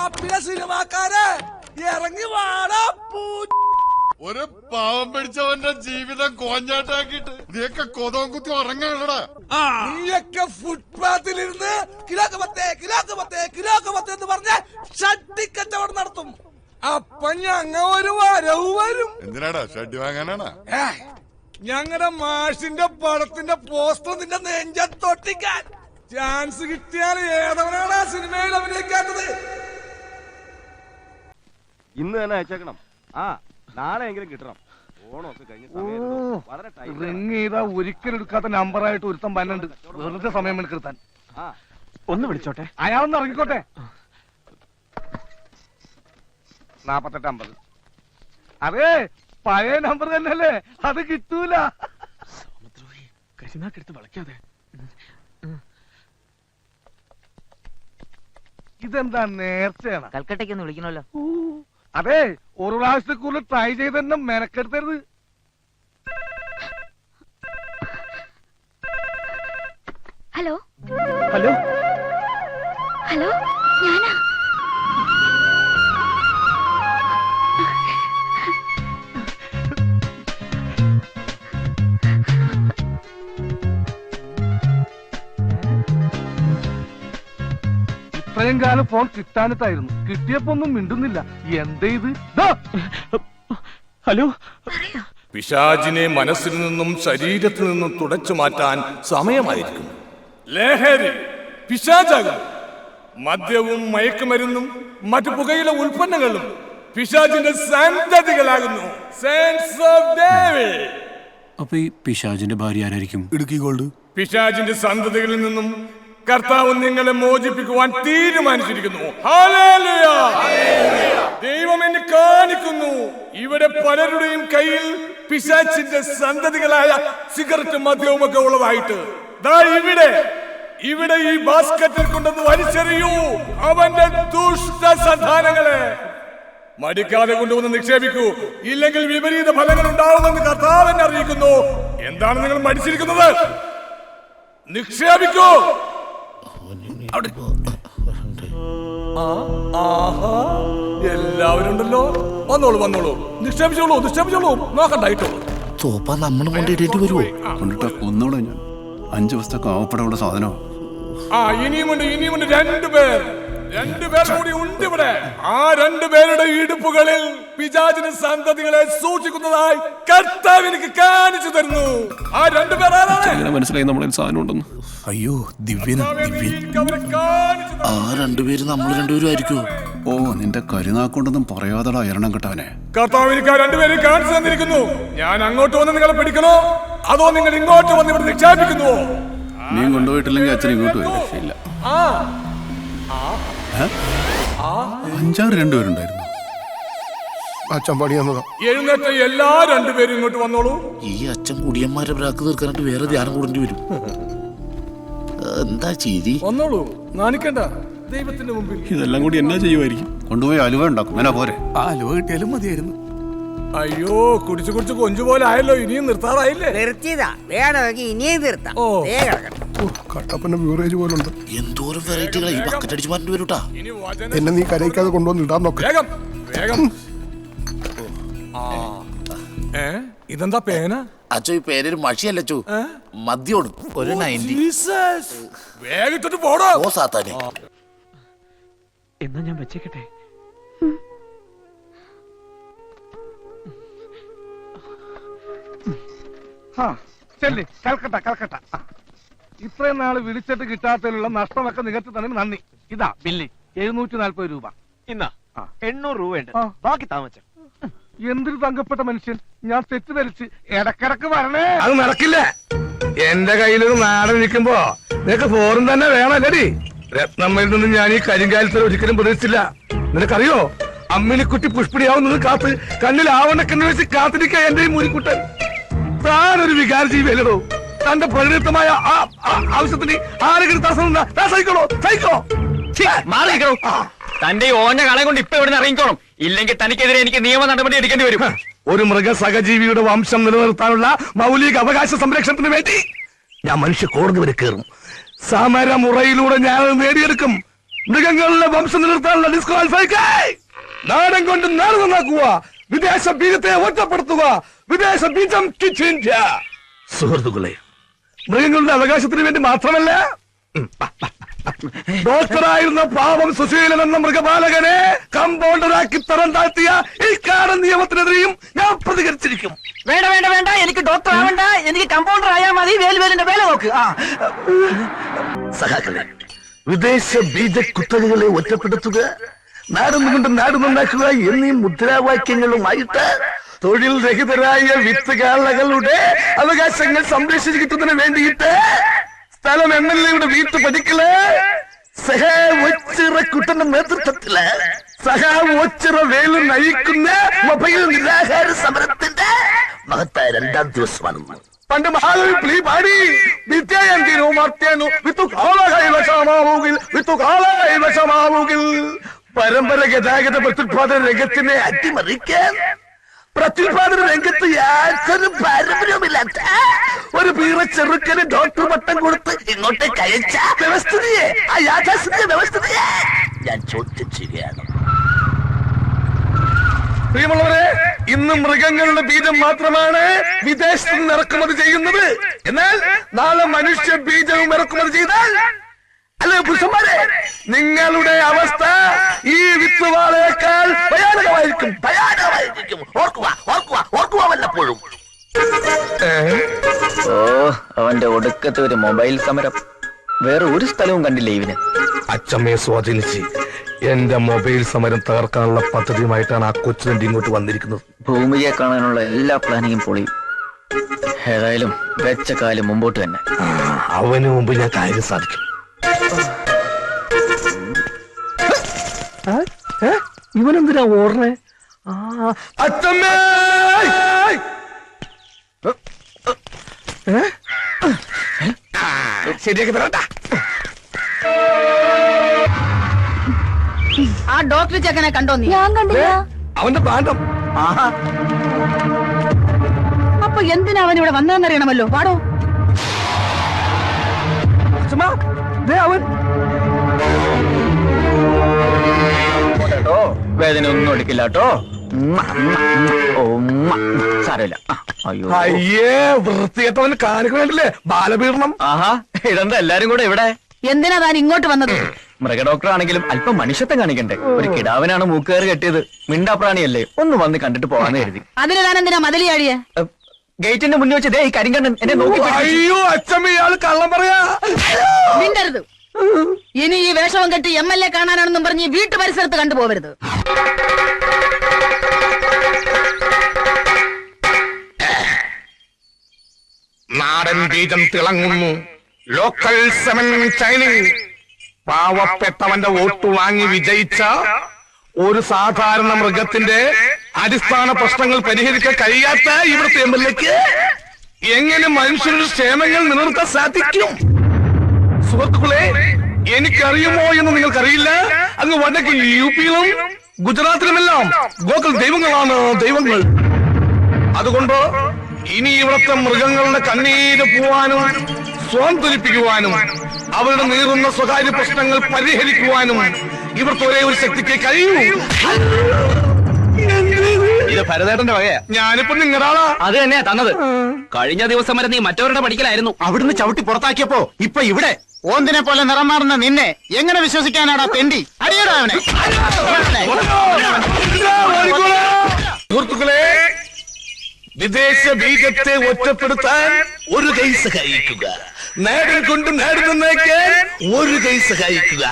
മാപ്പിലെ സിനിമാക്കാരെ ഇറങ്ങി വാടാ. ഒരു പാവം പിടിച്ചവന്റെ ജീവിതം കോഞ്ഞാട്ടാക്കിട്ട് നീയൊക്കെ കൊതവും കുത്തി ഉറങ്ങാണടാ. നീയൊക്കെ ഫുട്പാത്തിലിരുന്ന് കിലോക്ക് പത്തേ എന്ന് പറഞ്ഞ് ഷട്ടിക്കച്ചവടം നടത്തും. അപ്പൊ ഞങ്ങ ഒരു വരവ് വരും. എന്തിനാടാ ഷഡ്ഡി വാങ്ങാനാണ്? ഞങ്ങളുടെ മാഷിന്റെ പടത്തിന്റെ പോസ്റ്റർ നിന്റെ നെഞ്ചത്തൊട്ടിക്കാൻ. ചാൻസ് കിട്ടിയാൽ ഏതവനാണ് ആ സിനിമയിൽ അഭിനയിക്കാത്തത്? ഇന്ന് തന്നെ അയച്ചേക്കണം. നാളെ എങ്കിലും കിട്ടണം. ഓണമൊക്കെ കഴിഞ്ഞ റിങ് ചെയ്താ ഒരിക്കലും എടുക്കാത്ത നമ്പറായിട്ട് ഒരുത്തം പന്നുണ്ട്. വെറുതെ സമയം മെനക്കെടുത്താൻ. ഒന്ന് വിളിച്ചോട്ടെ, അയാളൊന്ന് ഇറങ്ങിക്കോട്ടെ. 4850. അതെ, പഴയ നമ്പർ തന്നെയല്ലേ, അത് കിട്ടൂല. കരിനാക്കെടുത്ത് വളയ്ക്കാതെ. ഇതെന്താ നേർച്ചയാണ്? കൽക്കട്ടയ്ക്ക് ഒന്ന് വിളിക്കണല്ലോ. അതെ, ഒരു പ്രാവശ്യത്തെ കൂടുതൽ ട്രൈ ചെയ്ത് തന്നെ മെനക്കെടുത്തരുത്. ഹലോ ഹലോ ഹലോ, ഞാനാ. ഇത്രയും കാലം ഫോൺ കിട്ടാനിട്ടായിരുന്നു. കിട്ടിയപ്പോ ഒന്നും മിണ്ടുന്നില്ല. എന്താ ഇത്? ഹലോ. പിശാചിനെ മനസ്സിൽ നിന്നും ശരീരത്തിൽ നിന്നും തുടച്ചു മാറ്റാൻ സമയമായിരിക്കും. ലഹരി പിശാചാകും. മദ്യവും മയക്കുമരുന്നും മറ്റു പുകയില ഉൽപ്പന്നങ്ങളും പിശാചിന്റെ സന്തതികളാകുന്നു. അപ്പൊ ഈ പിശാചിന്റെ ഭാര്യ ആരായിരിക്കും? ഇടുക്കി ഗോൾഡ്. പിശാചിന്റെ സന്തതികളിൽ നിന്നും കർത്താവ് നിങ്ങളെ മോചിപ്പിക്കുവാൻ തീരുമാനിച്ചിരിക്കുന്നു. ഹല്ലേലൂയ! ദൈവം എന്നെ കാണിക്കുന്നു. ഇവിടെ പലരുടെയും കയ്യിൽ പിശാചിന്റെ സന്തതികളായ സിഗരറ്റും മദ്യവും ഒക്കെ ഉള്ളതായിട്ട്. ദാ ഇവിടെ ഈ ബാസ്ക്കറ്റിൽ കൊണ്ടൊന്ന് വലിച്ചെറിയൂ അവന്റെ ദുഷ്ട സന്താനങ്ങളെ. മടിക്കാതെ കൊണ്ടുവന്ന് നിക്ഷേപിക്കൂ, ഇല്ലെങ്കിൽ വിപരീത ഫലങ്ങൾ ഉണ്ടാവുമെന്ന് കർത്താവ് എന്നെ അറിയിക്കുന്നു. എന്താണ് നിങ്ങൾ മടിച്ചിരിക്കുന്നത്? നിക്ഷേപിക്കൂ. എല്ലാവരും ഉണ്ടല്ലോ. വന്നോളൂ, നിക്ഷേപിച്ചോളൂ. നോക്കണ്ടായിട്ടോ. തോപ്പാ നമ്മൾ കൊണ്ടിടേണ്ടി വരുമോ? കൊണ്ടിട്ട് ഒന്നോടെ ഞാൻ 5 ദിവസത്തെ കാവപ്പെടാനുള്ള സാധനം. ഇനിയുമുണ്ട് രണ്ടുപേർ കൂടി ഉണ്ട് ഇവിടെ. ആ 2 പേരുടെ ഇടുപ്പുകളിൽ പിശാചിന്റെ സന്തതികളെ സൂക്ഷിക്കുന്നതായി കർത്താവ് എനിക്ക് കാണിച്ചു തരുന്നു. ആ 2 പേർ ആരാണ്? മനസ്സിലായി നമ്മളെ സാധനം ഉണ്ടെന്ന്. അയ്യോ, ദിവ്യൻ. ആ 2 പേര് നമ്മൾ 2 പേരും ആയിരിക്കുമോ? ഓ, നിന്റെ കരുനാക്കൊണ്ടൊന്നും പറയാതടാ എരണം കെട്ടവനെ. കർത്താവ് എനിക്ക് ആ 2 പേരെ കാണിച്ചു തന്നിരിക്കുന്നു. ഞാൻ അങ്ങോട്ട് വന്ന് നിങ്ങളെ പിടിക്കണോ, അതോ നിങ്ങൾ ഇങ്ങോട്ട് വന്ന് ഇവിടെ നിക്ഷേപിക്കുന്നുവോ? നീ കൊണ്ടുപോയിട്ടില്ലെങ്കിൽ അച്ഛൻ ഇങ്ങോട്ട് വരും. രക്ഷയില്ല. 5-6 രണ്ടുപേരുണ്ടായിരുന്നു. അച്ഛൻ പണി തന്നതാ. എഴുന്നേറ്റ എല്ലാ 2 പേരും ഇങ്ങോട്ട് വന്നോളൂ. ഈ അച്ഛൻ കുടിയന്മാരെ ബ്രാക്ക് തീർക്കാനായിട്ട് വേറെ ധ്യാനം കൂടേണ്ടി വരും. എന്താ ചെയ്തി? വന്നോളൂ, നാണിക്കണ്ട. ദൈവത്തിന്റെ മുമ്പിൽ ഇതെല്ലാം കൂടി എന്നാ ചെയ്യുമായിരിക്കും? കൊണ്ടുപോയി അലുവ ഉണ്ടാക്കും. എന്നാ പോരെ? അലുവ കിട്ടിയാലും മതിയായിരുന്നു. അയ്യോ, കുടിച്ചു കൊഞ്ചു പോലെ ആയല്ലോ. ഇനിയും നിർത്താറായില്ലേ? നിർത്തിയതാ, വേണമെങ്കിൽ ഇനിയും നിർത്താം. കട്ടപ്പന ബ്യൂറേജ് പോലുണ്ട്. എന്തോരം വെറൈറ്റികളാ ഈ ബക്കറ്റ് അടിച്ച് മാറ്റി വരൂട്ടാ. എന്നെ നീ കരയിക്കാതെ കൊണ്ടുവന്ന് ഇടാൻ നോക്ക്. വേഗം. ഇതെന്താ പേന? അച്ഛോ, ഈ പേരൊരു മഷിയല്ലച്ചോ, മദ്യോട്. ഒരു 90. വേഗം പോടോ. ഓ സാത്താനെ. എന്നാ ഞാൻ വെച്ചേക്കട്ടെ. കൽക്കട്ട. ഇത്രയും നാള് വിളിച്ചിട്ട് കിട്ടാത്തതിലുള്ള നഷ്ടമൊക്കെ നികത്തി തന്നെ നന്ദി. ഇതാ ബില്ല്, 740 രൂപ. ഇന്നാ 800 രൂപയുണ്ട്. ബാക്കി താമസം. എന്തൊരു തങ്കപ്പെട്ട മനുഷ്യൻ. ഞാൻ തെറ്റിദ്ധരിച്ച് ഇടക്കിടക്ക് വരണേ. അത് നടക്കില്ല. എന്റെ കയ്യിലൊരു നാടൻ ഇരിക്കുമ്പോ നിനക്ക് ഫോറും തന്നെ വേണമല്ലടി. രത്നമ്മയിൽ നിന്ന് ഞാൻ ഈ കരിങ്കാലത്തിൽ ഒരിക്കലും പ്രതീക്ഷിച്ചില്ല. നിനക്കറിയോ, അമ്മിനിക്കുട്ടി പുഷ്പിടിയാവുന്നത് കാത്ത് കണ്ണിൽ ആവണക്കെന്ന് വെച്ച് കാത്തിരിക്കുക എന്റെ ഈ മുരിക്കുട്ടൻ. താനൊരു വികാര ജീവിയല്ലോ. തന്റെ പ്രകൃതമായ ആവശ്യത്തിന് ആരെങ്കിലും തടസ്സം സഹിക്കോ. തന്റെ ഈ ഓഞ്ഞ കളെ കൊണ്ട് ഇപ്പൊ ഇവിടെ ഇറങ്ങിക്കോണം. ഇല്ലെങ്കിൽ തനിക്കെതിരെ എനിക്ക് നിയമ നടപടി എടുക്കേണ്ടി വരും. ഒരു മൃഗ സഹജീവിയുടെ വംശം നിലനിർത്താനുള്ള മൗലിക അവകാശ സംരക്ഷണത്തിന് വേണ്ടി ഞാൻ മനുഷ്യ കോടതി വരെ കയറും. സമരമുറയിലൂടെ ഞാൻ നേടിയെടുക്കും. മൃഗങ്ങളുടെ വംശം നിലനിർത്താനുള്ള ഡിസ്ക്വാളിഫൈക്കായി നാടൻ കൊണ്ട് നാട് നന്നാക്കുക, വിദേശ ബീജത്തെ ഒറ്റപ്പെടുത്തുക, വിദേശ ബീജം ക്വിറ്റ് ഇന്ത്യ. സുഹൃത്തുക്കളെ, മൃഗങ്ങളുടെ അവകാശത്തിന് വേണ്ടി മാത്രമല്ല, ഡോക്ടറായിരുന്ന പാവം സുശീലൻ എന്ന മൃഗപാലകനെ കമ്പൗണ്ടറാക്കി തരം താഴ്ത്തിയ ഈ കാടൻ നിയമത്തിനെതിരെയും ഞാൻ പ്രതികരിച്ചിരിക്കും. വേണ്ട വേണ്ട വേണ്ട, എനിക്ക് ഡോക്ടർ ആവണ്ട, എനിക്ക് കമ്പൗണ്ടർ ആയാൽ മതി. വേലുവേലിന്റെ വേല നോക്ക്. സഹാക്കളെ, വിദേശ ബീജ കുത്തകകളെ ഒറ്റപ്പെടുത്തുക, നാടുകൊണ്ട് നാട് നന്നാക്കുക എന്നീ മുദ്രാവാക്യങ്ങളുമായിട്ട് തൊഴിൽ രഹിതരായ വിത്തുകാളകളുടെ അവകാശങ്ങൾ സംരക്ഷിക്കുന്നതിന് വേണ്ടിയിട്ട് സ്ഥലം MLA-യുടെ വീട്ടു പടിക്കല് സഹാ കുട്ടന്റെ നേതൃത്വത്തില് സഹാ വേലു നയിക്കുന്ന മൊബൈൽ നിരാഹാര സമരത്തിന്റെ മഹത്തായ 2ാം ദിവസമാണ്. പണ്ട് മഹാകവി പ്ലീ പാടി വിദ്യായന്തിനു മർത്യനു വിത്തുകാളകൈവശമാവുകിൽ പരമ്പര ഗതാഗത പ്രത്യുത്പാദന രംഗത്തിനെ അട്ടിമറിക്കാൻ പ്രത്യുത്പാദന രംഗത്ത് യാതൊരു പാരമ്പര്യവുമില്ലാത്ത ഒരു പീറ ചെറുക്കന് ഡോക്ടർ പട്ടം കൊടുത്ത് ഇങ്ങോട്ടേക്ക് അയച്ച വ്യവസ്ഥിതിയെ, ആ യാഥാസ്ഥിതിക വ്യവസ്ഥിതിയെ ഞാൻ ചോദ്യം ചെയ്യുകയാണ്. പ്രിയമുള്ളവരെ, ഇന്ന് മൃഗങ്ങളുടെ ബീജം മാത്രമാണ് വിദേശത്ത് നിന്ന് ഇറക്കുമതി ചെയ്യുന്നത്. എന്നാൽ നാളെ മനുഷ്യ ബീജവും ഇറക്കുമതി ചെയ്താൽ, അല്ലെ പുരുഷന്മാരെ, നിങ്ങളുടെ അവസ്ഥ ഈ വിത്തുവാളയേക്കാൾ ഭയാനകമായിരിക്കും. ഓർക്കുക വല്ലപ്പോഴും. ഓ, അവന്റെ ഒടുക്കത്തെ ഒരു മൊബൈൽ സമരം. വേറെ ഒരു സ്ഥലവും കണ്ടില്ല ഇവന്. അച്ചമ്മയെ സ്വാധീനിച്ച് എന്റെ മൊബൈൽ സമരം തകർക്കാനുള്ള പദ്ധതിയുമായിട്ടാണ് ആ കൊച്ചുതണ്ടി ഇങ്ങോട്ട് വന്നിരിക്കുന്നത്. ഭൂമിയെ കാണാനുള്ള എല്ലാ പ്ലാനിങ്ങും പൊളിയും. ഏതായാലും വെച്ച കാലം മുമ്പോട്ട് തന്നെ. അവന് മുമ്പ് ഞാൻ കാര്യം സാധിക്കും. ഇവനെന്തിനാ ഓർണേ? അച്ചമ്മേ, ശരിയാക്കി തരണ്ട. ആ ഡോക്ടർ ചെക്കനെ കണ്ടോ നീ? ഞാൻ കണ്ടില്ല. അവന്റെ പാണ്ഡം. അപ്പൊ എന്തിനാ അവൻ ഇവിടെ വന്നതെന്നറിയണമല്ലോ. പാടോ. അച്ചമ്മ, ദേ അവൻ. വേദന ഒന്നും എടുക്കില്ല കേട്ടോ. സാരമില്ല. അയ്യോ, അയ്യേ, വൃത്തികെട്ടവന് കാണിക്കണില്ലേ ബാലപീഡനം. ആഹാ, ഇതെന്താ എല്ലാരും കൂടെ ഇവിടെ? എന്തിനാ താൻ ഇങ്ങോട്ട് വന്നത്? മൃഗഡോക്ടർ ആണെങ്കിലും അല്പം മനുഷ്യത്വം കാണിക്കണ്ടേ? ഒരു കിടാവിനാണ് മൂക്കേറ് കെട്ടിയത്. മിണ്ടാപ്രാണിയല്ലേ, ഒന്ന് വന്ന് കണ്ടിട്ട് പോകാന്ന് കരുതി. അതിന് താൻ എന്തിനാ മതിലിയാടിയെ? ഗേറ്റിന്റെ മുന്നിൽ വെച്ച് ഈ കരിങ്കണ്ണൻ എന്നെ നോക്കി. അയ്യോ അച്ഛമ്മ, ഇയാള് കള്ളം പറയാ. മിണ്ടരുത്. ഇനി ഈ വേഷവും കെട്ടി MLA കാണാനാണെന്നും പറഞ്ഞ് വീട്ടു പരിസരത്ത് കണ്ടുപോകരുത്. നാടൻ ബീജം തിളങ്ങുന്നു. Local semen ചൈനിങ്. പാവപ്പെട്ടവന്റെ വോട്ട് വാങ്ങി വിജയിച്ച ഒരു സാധാരണ മൃഗത്തിന്റെ അടിസ്ഥാന പ്രശ്നങ്ങൾ പരിഹരിക്കാൻ കഴിയാത്ത ഇവിടുത്തെ MLA-ക്ക് എങ്ങനെ മനുഷ്യരുടെ ക്ഷേമങ്ങൾ നിലനിർത്താൻ സാധിക്കും? സുഹൃത്തുക്കളെ, എനിക്കറിയുമോ എന്ന് നിങ്ങൾക്കറിയില്ല. അങ്ങ് വടക്ക് UP-യിലും ഗുജറാത്തിലുമെല്ലാം ഗോകുൽ ദൈവങ്ങളാണ് ദൈവങ്ങൾ. അതുകൊണ്ട് ഇനി ഇവിടുത്തെ മൃഗങ്ങളുടെ കണ്ണീര് പോവാനും സ്വാന്തരിപ്പിക്കുവാനും അവരുടെ നീറുന്ന സ്വകാര്യ പ്രശ്നങ്ങൾ പരിഹരിക്കുവാനും ഇവിടുത്തെ ഒരേ ഒരു ശക്തിക്ക് കഴിയൂ. ഇത് ഭരതേട്ടന്റെ വകയാ. ഞാനിപ്പോ നിങ്ങളാളാ. അത് തന്നെയാ തന്നത്. കഴിഞ്ഞ ദിവസം വരെ നീ മറ്റവരുടെ പഠിക്കലായിരുന്നു. അവിടുന്ന് ചവിട്ടി പുറത്താക്കിയപ്പോ ഇപ്പൊ ഇവിടെ ഓന്തിനെ പോലെ നിറം മാറുന്ന നിന്നെ എങ്ങനെ വിശ്വസിക്കാനാടാ തെണ്ടി? അടിയടാ അവനെ. സുഹൃത്തുക്കളെ, വിദേശ ബീജത്തെ ഒറ്റപ്പെടുത്താൻ ഒരു കൈ സഹായിക്കുക, നാടൻ കൊണ്ട് നാട് നന്നാക്കാൻ ഒരു കൈ സഹായിക്കുക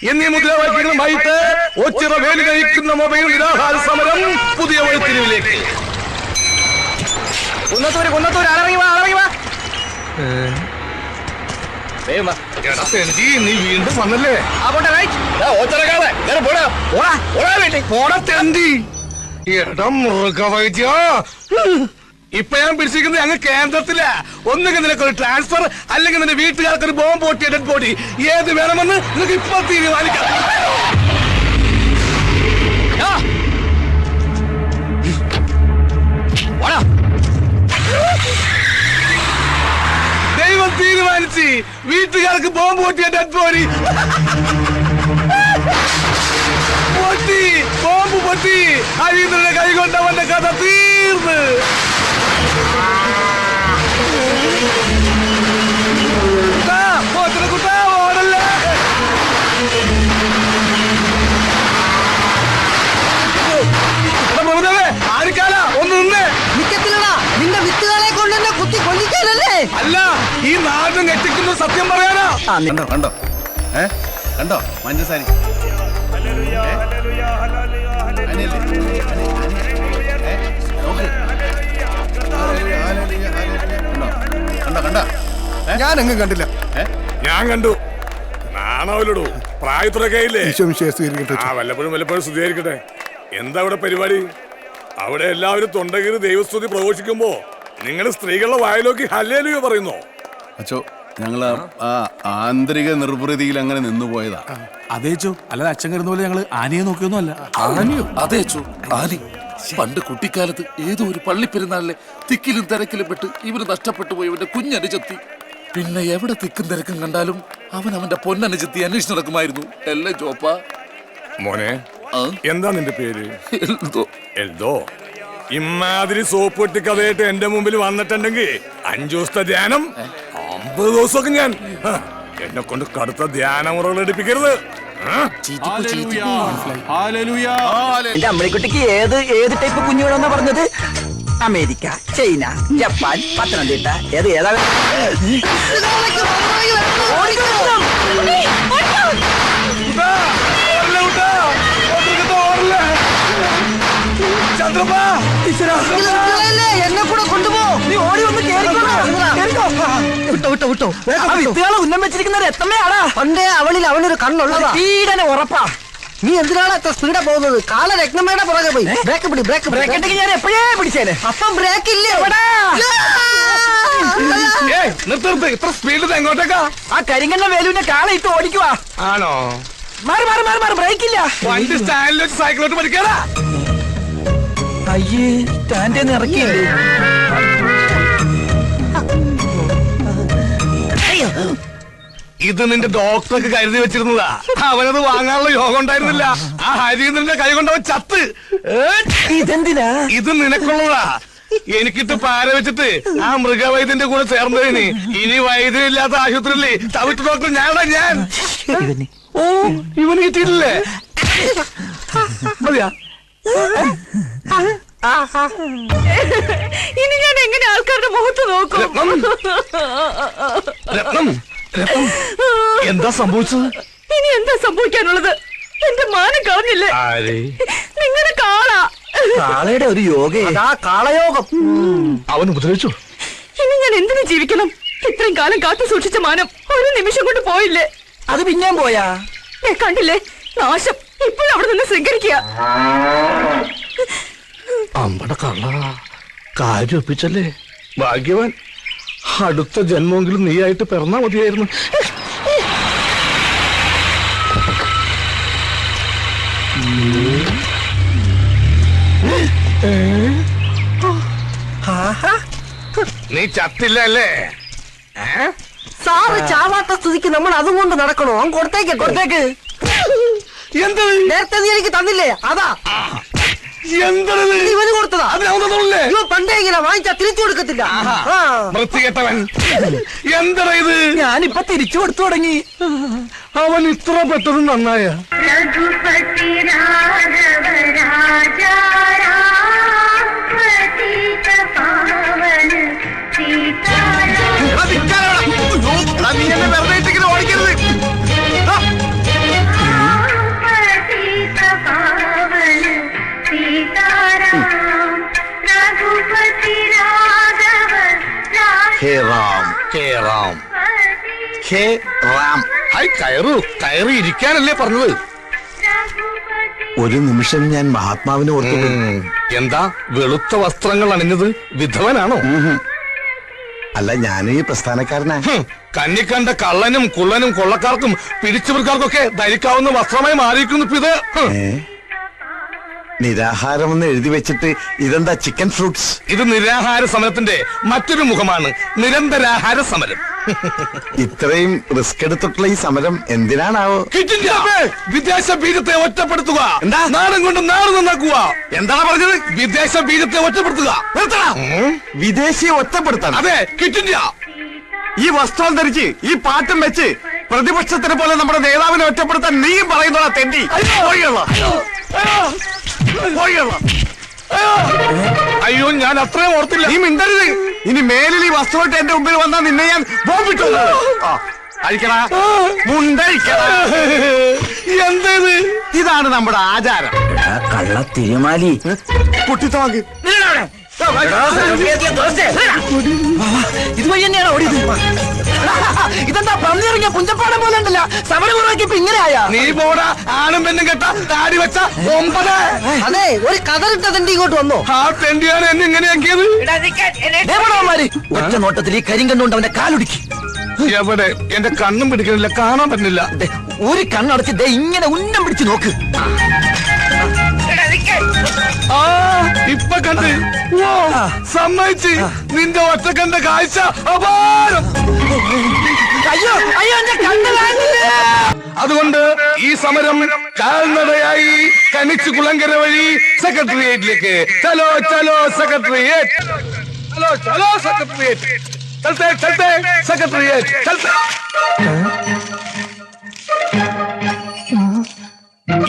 എന്നീ മുദ്രാവാക്യങ്ങളുമായിട്ട് ഒച്ചിറ വേലി നയിക്കുന്ന മൊബൈൽ നിരാഹാര സമരം പുതിയ വഴിത്തിരിവിലേക്ക്. നീ വീണ്ടും വന്നല്ലേ? മൃഗവൈദ്യ, ഇപ്പൊ ഞാൻ പിടിച്ചിരിക്കുന്നത് അങ്ങ് കേന്ദ്രത്തില. ഒന്നുകിൽ നിനക്കൊരു ട്രാൻസ്ഫർ, അല്ലെങ്കിൽ നിന്റെ വീട്ടുകാർക്കൊരു ബോംബ് പൊട്ടിയ ഡെഡ് ബോഡി. ഏത് വേണമെന്ന് നിനക്ക് ഇപ്പൊ തീരുമാനിക്കാം. ദൈവം തീരുമാനിച്ച് വീട്ടുകാർക്ക് ബോംബ് പൊട്ടിയ ഡെഡ് ബോഡി. കത്തി ഹരീന്ദ്രന്റെ കൈ കൊണ്ടവന്റെ കഥ തീർന്ന്. കുട്ടാ ഓടല്ലേ. ആരിക്കാല ഒന്ന് നിന്നേ. നിന്റെ വിത്തുകളെ കൊണ്ട് തന്നെ കുത്തി കൊല്ലിക്കാനല്ലേ? അല്ല, ഈ നാട് ഞെട്ടിക്കുന്ന സത്യം പറയാനാ. കണ്ടോ കണ്ടോ കണ്ടോ മഞ്ചസാരി കണ്ടോ കണ്ടോ ഞാൻ എങ്ങും കണ്ടില്ല. ഞാൻ കണ്ടു. നാണവല്ലോ പ്രായത്തിലൊക്കെ ഇല്ലേ? സ്വീകരിക്കട്ടെ. വല്ലപ്പോഴും സ്തുതിയായിരിക്കട്ടെ. എന്താ അവിടെ പരിപാടി? അവിടെ എല്ലാവരും തൊണ്ടകീറി ദൈവസ്തുതി പ്രഘോഷിക്കുമ്പോ നിങ്ങൾ സ്ത്രീകളുടെ വായിലോക്കി ഹല്ലേലൂയ പറയുന്നോ? അച്ചോ ഞങ്ങൾ ആ ആന്തരിക നിർവൃതിയിൽ അങ്ങനെ നിന്നുപോയതാ. അതേച്ചോ, അല്ലാതെ അച്ഛൻ കരുന്ന പോലെ ഞങ്ങള് ആനയെ നോക്കിയൊന്നും അല്ല. ആനയോ? അതേച്ചോ, ആന. പണ്ട് കുട്ടിക്കാലത്ത് ഏതോ ഒരു പള്ളിപ്പെരുന്നാളിലെ തിക്കിലും തിരക്കിലും പെട്ട് ഇവന് നഷ്ടപ്പെട്ടു പോയി ഇവന്റെ കുഞ്ഞനുജത്തി. പിന്നെ എവിടെ തിക്കും തിരക്കും കണ്ടാലും അവൻ അവന്റെ പൊന്നനുജത്തി അന്വേഷിച്ച് നടക്കുമായിരുന്നു. എല്ലാം ചോപ്പ. മോനെ, എന്താ നിന്റെ പേര്? എൽദോ. ഇമാതിരി സോപ്പ് പെട്ടി കഥയായിട്ട് എന്റെ മുമ്പിൽ വന്നിട്ടുണ്ടെങ്കിൽ 5 ദിവസത്തെ ധ്യാനം 50 ദിവസമൊക്കെ ഞാൻ എന്നെ കൊണ്ട് കടുത്ത ധ്യാനമുറകൾ എടുപ്പിക്കരുത്. എന്റെ അമ്മണിക്കുട്ടിക്ക് ഏത് ടൈപ്പ് കുഞ്ഞുങ്ങളെന്നാ പറഞ്ഞത്? അമേരിക്ക, ചൈന, ജപ്പാൻ, പത്തനംതിട്ട, ഏതാ? എന്നെ കൂടെ കൊണ്ടുപോ. നീ ഓടി ഒന്ന് വിട്ടോ. വിത്തുകളെ ഉന്നം വെച്ചിരിക്കുന്ന രത്തമ്മയാടാ. പണ്ടേ അവനൊരു കണ്ണുള്ളതാ. തീരനെ ഉറപ്പാ. നീ എന്തിനാണ് എത്ര സ്പീഡാ പോകുന്നത്? കാല രത്നമ്മയുടെ പുറകെ പോയി. ബ്രേക്ക് ബ്രേക്ക് ഞാൻ എപ്പോഴേ പിടിച്ചേനെ. അപ്പം ബ്രേക്ക് ഇല്ലേ? നിർത്ത്. ഇത്ര സ്പീഡിൽ എങ്ങോട്ടേക്കാ? ആ കരിങ്കണ്ണ വേലുവിന്റെ കാളയിട്ട് ഓടിക്കുവാ. ആണോ? മാറി ബ്രേക്ക് ഇല്ല. വണ്ടി സ്റ്റാൻഡിൽ വെച്ച് സൈക്കിളോട്ട് പഠിക്കാനാ. അയ്യേ, സ്റ്റാൻഡിൽ ഇറക്കിയില്ലേ? ഇത് നിന്റെ ഡോക്ടർക്ക് കരുതി വെച്ചിരുന്നതാ. അവനത് വാങ്ങാനുള്ള യോഗം ഉണ്ടായിരുന്നില്ല. ആ ഹരീന്ദ്രന്റെ കൈ കൊണ്ടവൻ ചത്ത്. ഇതെന്തിനാ? ഇത് നിനക്കുള്ളതാ. എനിക്കിട്ട് പാര വെച്ചിട്ട് ആ മൃഗവൈദ്യന്റെ കൂടെ ചേർന്നതിന് ഇനി വൈദ്യനില്ലാത്ത ആശുപത്രിയില്ലേ തവിട്ട് ഡോക്ടർ ഞാൻ. ഓ, ഇവന് കിട്ടിയിട്ടില്ലേ? മതിയാ. ഇനി ഞാൻ എങ്ങനെ ആൾക്കാരുടെ മുഖത്ത് നോക്കും? രത്നം, എന്താ സംഭവിച്ചത്? ഇനി എന്താ സംഭവിക്കാനുള്ളത്? എന്റെ മാനം കളഞ്ഞില്ലേ നിങ്ങളുടെ കാള? കാളയുടെ ഒരു യോഗേ. കാളയോഗം അവൻ ഉപദ്രവിച്ചു. ഇനി ഞാൻ എന്തിനു ജീവിക്കണം? ഇത്രയും കാലം കാത്തു സൂക്ഷിച്ച മാനം ഒരു നിമിഷം കൊണ്ട് പോയില്ലേ? അത് പിന്നെയും പോയാ? കണ്ടില്ലേ നാശം? ഇപ്പോഴും അവിടെ നിന്ന് ശൃംഖരിക്കുക. അമ്പട കള്ള കാര്യം ഒപ്പിച്ചല്ലേ? ഭാഗ്യവാൻ. അടുത്ത ജന്മമെങ്കിലും നീയായിട്ട് പിറന്നാ മതിയായിരുന്നു. നീ ചത്തില്ല അല്ലേ? സാറ് ചാവാത്ത സ്ഥിതിക്ക് നമ്മൾ അതും കൊണ്ട് നടക്കണോ? കൊടുത്തേക്ക്. എന്ത് നേരത്തെ നീ എനിക്ക് തന്നില്ലേ? അതാ എന്തത്? ഇവന് കൊടുത്തതാ. പണ്ടേ ഇങ്ങനെ വാങ്ങിച്ചാ തിരിച്ചു കൊടുക്കത്തില്ല. വൃത്തികെട്ടവൻ. എന്താ ഇത്? ഞാനിപ്പൊ തിരിച്ചു കൊടുത്തു തുടങ്ങി. അവൻ ഇത്ര പെട്ടതും നന്നായ. നീ എന്നെ വെറുതെ ഇട്ടിങ്ങനെ ഓടിക്കരുത്. കയറി ഇരിക്കാനല്ലേ പറഞ്ഞത്? ഒരു നിമിഷം ഞാൻ മഹാത്മാവിനെ ഓർത്തു. എന്താ വെളുത്ത വസ്ത്രങ്ങൾ അണിഞ്ഞത്? വിധവനാണോ? അല്ല, ഞാനും ഈ പ്രസ്ഥാനക്കാരനാ. കണ്ണിക്കണ്ട കള്ളനും കുള്ളനും കൊള്ളക്കാർക്കും പിടിച്ചവർക്കാർക്കൊക്കെ ധരിക്കാവുന്ന വസ്ത്രമായി മാറിയിരിക്കുന്നു ഇപ്പൊ ഇത്. നിരാഹാരമെന്ന് എഴുതി വെച്ചിട്ട് ഇതെന്താ ചിക്കൻ ഫ്രൂട്ട്സ്? ഇത് നിരാഹാര സമരത്തിന്റെ മറ്റൊരു മുഖമാണ്. നിരന്തരാഹാര സമരം. ഇത്രയും റിസ്ക് എടുത്തിട്ടുള്ള ഈ സമരം എന്തിനാണാവോ? വിദേശ ബീജത്തെ ഒറ്റപ്പെടുത്തുക. എന്താ? നാടും കൊണ്ട് നാട് നന്നാക്കുക. എന്താണ് പറഞ്ഞത്? വിദേശ ബീജത്തെ ഒറ്റപ്പെടുത്തുക. വിദേശിയെ ഒറ്റപ്പെടുത്താൻ? അതെ, ക്വിറ്റ് ഇന്ത്യ. ഈ വസ്ത്രം ധരിച്ച് ഈ പാട്ടും വെച്ച് പ്രതിപക്ഷത്തിനെ പോലെ നമ്മുടെ നേതാവിനെ ഒറ്റപ്പെടുത്താൻ നീയും പറയുന്നോളാ തെണ്ടി. അയ്യോ, ഞാൻ അത്രയും ഓർത്തില്ല. നീ മിണ്ടരുത്. ഇനി മേലിൽ ഈ വസ്ത്രമായിട്ട് എന്റെ മുമ്പിൽ വന്നാൽ നിന്നെ ഞാൻ ബോംബിട്ടു. അഴിക്കടാ, മുണ്ടഴിക്കടാ. എന്തേത്? ഇതാണ് നമ്മുടെ ആചാരം. കള്ള തിരുമാലി പൊട്ടിത്താങ്ക് ഇതുവഴി തന്നെയാണ് ഓടിയത്. ഇതെന്താ പന്നിറങ്ങിയ പുഞ്ചപ്പാടം പോലെ ഉണ്ടല്ലോ. സമരമുറക്കി ഇപ്പൊ ഇങ്ങനെയായ. നീ പോടാ, ആണും പെണ്ണും കെട്ട താടി വെച്ച 9. അതെ, ഒരു കതറിട്ട തെണ്ടി ഇങ്ങോട്ട് വന്നോ. ആ തെണ്ടിയാണ് എന്നെ ഇങ്ങനെയാക്കിയത്. ഒറ്റ നോട്ടത്തിൽ ഈ കരിങ്കണ്ണുകൊണ്ട് അവന്റെ കാലൊടുക്കി. എവിടെ? എന്റെ കണ്ണും പിടിക്കണില്ല, കാണാൻ പറ്റുന്നില്ല. ഒരു കണ്ണടച്ച് ദേ ഇങ്ങനെ ഉന്നം പിടിച്ച് നോക്ക്. ആ, ഇപ്പൊ കണ്ട്. സമ്മതിച്ച്. നിന്റെ ഒറ്റക്കണ്ട കാഴ്ച അപാരം. അയ്യോ അയ്യോ, എന്റെ കണ്ണ് കാണുന്നില്ല. അതുകൊണ്ട് ഈ സമരം കാൽനടയായി കനിച്ചു കുളങ്കര വഴി സെക്രട്ടേറിയറ്റിലേക്ക്. ചലോ ചലോ സെക്രട്ടേറിയറ്റ്. ചലോ ചലോ സെക്രട്ടേറിയറ്റ്. ചലത്തെ ചലത്തെ സെക്രട്ടേറിയറ്റ്. ചലത്തെ.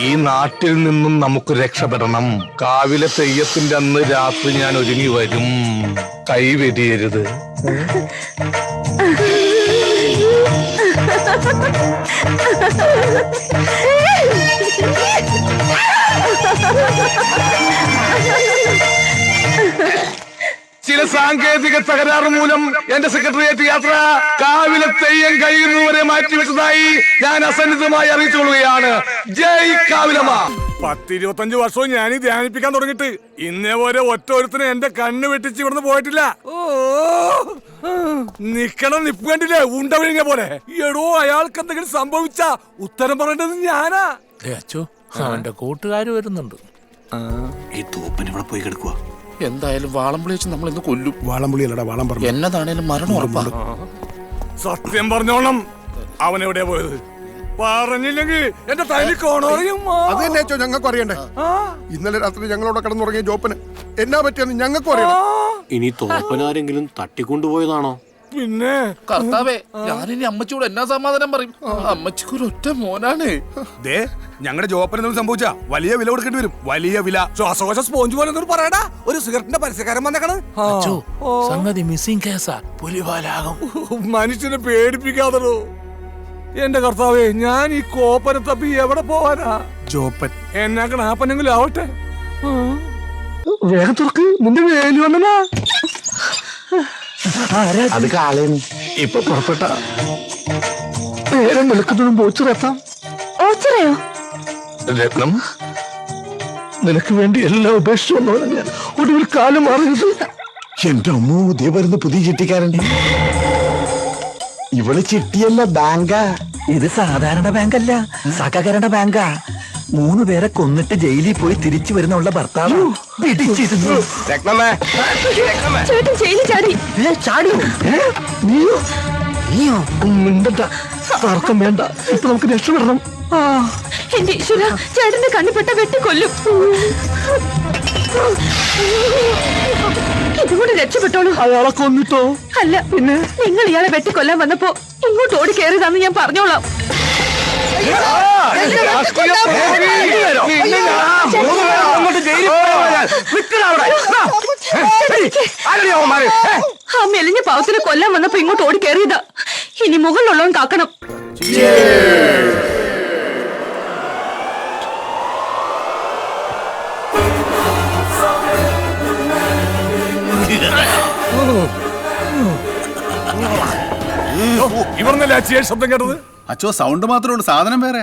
ഈ നാട്ടിൽ നിന്നും നമുക്ക് രക്ഷപ്പെടണം. കാവിലെ തെയ്യത്തിന്റെ അന്ന് രാത്രി ഞാൻ ഒരുങ്ങി വരും. കൈവെടിയരുത്. ചില സാങ്കേതിക തകരാറ് മൂലം എന്റെ സെക്രട്ടേറിയറ്റ് യാത്ര കാവിലെ തെയ്യം കഴിയുന്നവരെ മാറ്റിവെച്ചതായി ഞാൻ അസന്നിധമായി അറിയിച്ചുകൊള്ളുകയാണ്. ജയ് കാവിലമ്മ. 10-25 വർഷവും ഞാൻ ധ്യാനിപ്പിക്കാൻ തുടങ്ങിയിട്ട് ഇന്നേ പോലെ ഒറ്റ ഒരുത്തിന് എന്റെ കണ്ണ് വെട്ടിച്ച് ഇവിടുന്ന് പോയിട്ടില്ല. നിക്കണം നിപ്പ് കണ്ടില്ലേ, ഉണ്ട വിഴിഞ്ഞ പോലെ. എടോ, അയാൾക്ക് എന്തെങ്കിലും സംഭവിച്ച ഉത്തരം പറയേണ്ടത് ഞാനാ. അച്ചോ, അവന്റെ കൂട്ടുകാര് വരുന്നുണ്ട്. ഈ തോപ്പൻ ഇവിടെ പോയി കിടക്കുക. എന്തായാലും വാളംപുളി വെച്ച് നമ്മൾ ഇന്ന് കൊല്ലും. വാളംപുളി അല്ലടാ, വാളം പറഞ്ഞു. എന്നതാണേലും മരണം ഉറപ്പാണ്. സത്യം പറഞ്ഞോണം, അവൻ എവിടെയാ പോയത്? പറഞ്ഞില്ലെങ്കിൽ എന്റെ തലയിൽ കോണറിയും. അത് തന്നെ ഞങ്ങൾക്കും അറിയണ്ടേ. ഇന്നലെ രാത്രി ഞങ്ങളവിടെ കിടന്നുറങ്ങിയ ജോപ്പന് എന്നാ പറ്റിയെന്ന് ഞങ്ങൾക്കും അറിയണം. ഇനി തോപ്പനാരെങ്കിലും തട്ടിക്കൊണ്ടുപോയതാണോ? പിന്നെ കർത്താവേ, ഞാനിനി അമ്മച്ചിയോട് എന്നാ സമാധാനം പറയും? അമ്മച്ചിക്ക് ഒരു ഒറ്റ മോനാണ്. ദേ, ഞങ്ങളുടെ ജോപ്പനെന്തെങ്കിലും സംഭവിച്ചാ വലിയ വില കൊടുക്കേണ്ടി വരും. വലിയ വില. ശ്വാസകോശ സ്പോഞ്ച് പോലെ എന്തൊരു പറയടാ. ഒരു സിഗരറ്റിന്റെ പരസ്യക്കാരൻ വന്നേക്കാണ്. സംഗതി മിസ്സിംഗ് കേസാ. പുലിവാലാകും. മനുഷ്യനെ പേടിപ്പിക്കാതോ. എന്റെ കർത്താവേ, ഞാൻ ഈ കോപ്പനെ തപ്പി എവിടെ പോവാനാ? ജോപ്പൻ എന്നാക്കണ ആപ്പനെങ്കിലും ആവട്ടെ. വേഗം തുറക്ക്, നിന്റെ വേലി വന്നനാ. അത് കാളേന്ന്. ഇപ്പൊ പുറപ്പെട്ട നേരം വെളുക്കുന്നതും ഓച്ചിറെത്താം. ഓച്ചിറയോ? രത്നം, നിനക്ക് വേണ്ടി എല്ലാം ഉപേക്ഷിച്ചു വന്നവനാ ഞാൻ. ഒടുവിൽ കാലം മാറിയത്. എന്റെ അമ്മ ഉദയ വരുന്ന പുതിയ ചിട്ടിക്കാരൻ. ഇവള് ചിട്ടിയല്ല, ബാങ്കാ. ഇത് സാധാരണ ബാങ്കല്ല, സഹകരണ ബാങ്കാ. 3 പേരെ കൊന്നിട്ട് ജയിലിൽ പോയി തിരിച്ചു വരുന്നുള്ള ഭർത്താവ് പിടിച്ചിരുന്നു. ചേട്ടൻ ജയിലിൽ ചാടി. ചാടിയോ? നീയോ? നീയോ? മിണ്ടണ്ട, തർക്കം വേണ്ട. ഇപ്പൊ നമുക്ക് രക്ഷപ്പെടണം. എന്റെ ഈശ്വര, ചേട്ടന്റെ കണ്ണിപ്പെട്ട വെട്ടിക്കൊല്ലും. ഇതുകൊണ്ട് രക്ഷപ്പെട്ടോളൂ. അയാളെ കൊന്നിട്ടോ? അല്ല, പിന്നെ നിങ്ങൾ ഇയാളെ വെട്ടിക്കൊല്ലാൻ വന്നപ്പോ ഇങ്ങോട്ട് ഓടി കയറിയതാന്ന് ഞാൻ പറഞ്ഞോളാം. ആ മെലിഞ്ഞ പാവത്തിനെ കൊല്ലാൻ വന്നപ്പോ ഇങ്ങോട്ട് ഓടി കയറിയതാ. ഇനി മുകളിലുള്ളവൻ കാക്കണം. ഇവർന്നല്ലേ ശബ്ദം കേട്ടത്? അച്ചോ, സൗണ്ട് മാത്രമേ ഉള്ളൂ, സാധനം വേറെ.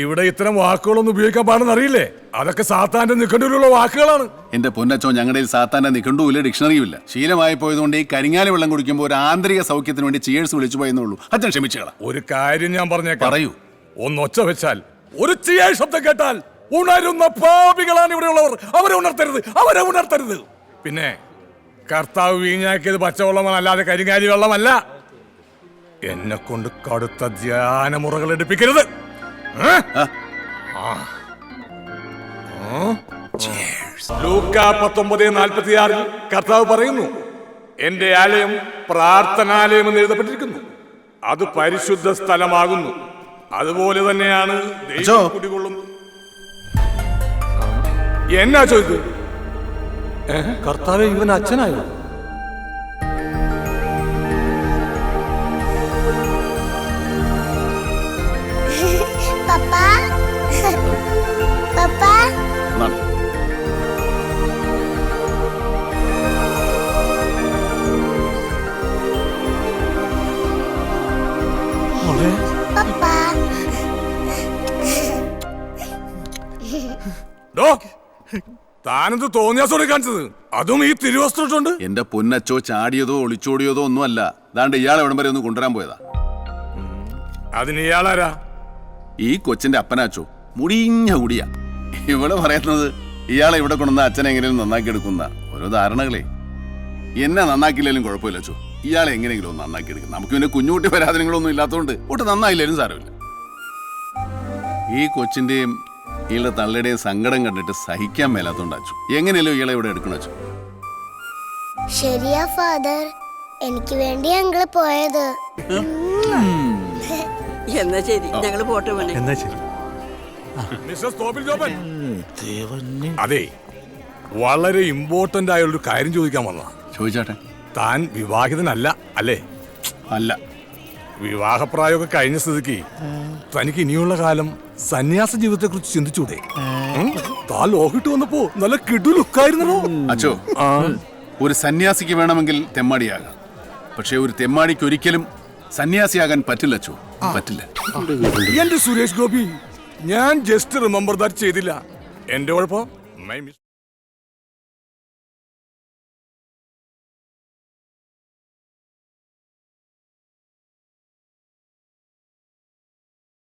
ഇവിടെ ഇത്തരം വാക്കുകളൊന്നും ഉപയോഗിക്കാൻ പാടെന്ന് അറിയില്ലേ? അതൊക്കെ സാത്താന്റെ നിഘണ്ടുവിലുള്ള വാക്കുകളാണ്. എന്റെ പൊന്നച്ചോ, ഞങ്ങളുടെ സാത്താന്റെ നിഘണ്ടുവില്ല, ഡിക്ഷണറിയും ഇല്ല. ശീലമായി പോയതുകൊണ്ട് ഈ കരിങ്ങാലി വെള്ളം കുടിക്കുമ്പോൾ ഒരു ആന്തരിക സൗഖ്യത്തിന് വേണ്ടി ചിയേഴ്സ് വിളിച്ചു പോയെന്നുള്ളൂ. അച്ഛൻ ക്ഷമിച്ചുകളാ. ഒരു കാര്യം ഞാൻ പറഞ്ഞേക്കാം. പറയൂ. ഒന്നൊച്ച വെച്ചാൽ, ഒരു ചിയേഴ് ശബ്ദം കേട്ടാൽ ഉണരുന്ന പാപികളാണ് ഇവിടെ ഉള്ളവർ. അവരെ ഉണർത്തരുത്, അവരെ ഉണർത്തരുത്. പിന്നെ കർത്താവ് വീഞ്ഞാക്കിയത് പച്ചവെള്ളമാണ്, അല്ലാതെ കരിങ്ങാലി വെള്ളമല്ല. എന്നെ കൊണ്ട് കടുത്ത ധ്യാനമുറകൾ എടുപ്പിക്കരുത്. ലൂക്ക 19:46 കർത്താവ് പറയുന്നു, എന്റെ ആലയം പ്രാർത്ഥനാലയം എന്ന് എഴുതപ്പെട്ടിരിക്കുന്നു. അത് പരിശുദ്ധ സ്ഥലമാകുന്നു. അതുപോലെ തന്നെയാണ് ദൈവം കുടികൊള്ളുന്നു. എന്നാ ചോദിച്ചത്? കർത്താവെ, ഇവൻ അച്ഛനായോ? താനെന്ത് തോന്നിയാസോടെ കാണിച്ചത്? അതും ഈ തിരുവസ്ത്രമുണ്ട്. എന്റെ പൊന്നച്ചോ ചാടിയതോ ഒളിച്ചോടിയതോ ഒന്നും അല്ല. ദാണ്ട് ഇയാളെ എവിടം വരെ ഒന്ന് കൊണ്ടുവരാൻ പോയതാ. അതിന് ഇയാളാരാ? ഈ കൊച്ചിന്റെ അപ്പനാച്ചോ, മുടിഞ്ഞ മുടിയാ. ഇവിടെ പറയുന്നത് ഇയാളെ ഇവിടെ കൊണ്ടുവന്ന അച്ഛനെ എങ്ങനെയും നന്നാക്കി എടുക്കുന്ന ഓരോ ധാരണകളെ. എന്നെ നന്നാക്കിയില്ലേലും കുഴപ്പമില്ല അച്ചോ, ഇയാളെ എങ്ങനെയെങ്കിലും ഒന്ന് നന്നാക്കി എടുക്കും. നമുക്ക് പിന്നെ കുഞ്ഞുകുട്ടി പരാതികളൊന്നും ഇല്ലാത്തതുകൊണ്ട് ഒട്ടും നന്നായില്ലേലും സാരമില്ല. ഈ കൊച്ചിന്റെയും ഇയാളുടെ തള്ളയുടെയും സങ്കടം കണ്ടിട്ട് സഹിക്കാൻ മേലാത്തോണ്ടാച്ചു. എങ്ങനെയല്ലോ ഇയാളെ ഇവിടെ എടുക്കണം അച്ചു. ശരിയാ ഫാദർ, എനിക്ക് വേണ്ടി ഞങ്ങള് പോയത്. എന്നാ ശരി, ഞങ്ങള് പോട്ടെ മോനെ. എന്നാ ശരി. മിസ്റ്റർ തോപ്പിൽ ജോബൻ, അതെ, വളരെ ഇമ്പോർട്ടന്റ് ആയ ഒരു കാര്യം ചോദിക്കാൻ വന്ന. ചോദിച്ചാട്ടെ. താൻ വിവാഹിതനല്ല അല്ലേ? അല്ല. വിവാഹപ്രായമൊക്കെ കഴിഞ്ഞ സ്ഥിതിക്ക് തനിക്ക് ഇനിയുള്ള കാലം സന്യാസ ജീവിതത്തെ കുറിച്ച് ചിന്തിച്ചൂടെ? താൻ ലോകിട്ട് വന്നപ്പോ നല്ല കിടു ലുക്കായിരുന്നോ അച്ചോ. ഒരു സന്യാസിക്ക് വേണമെങ്കിൽ തെമ്മാടിയാകാം, പക്ഷെ ഒരു തെമ്മാടിക്ക് ഒരിക്കലും സന്യാസിയാകാൻ പറ്റില്ല അച്ചോ, പറ്റില്ല. എന്റെ സുരേഷ് ഗോപി, ഞാൻ ജസ്റ്റ് റിമെമ്പർ ദാറ്റ് ചെയ്തില്ല. എന്റെ കുഴപ്പം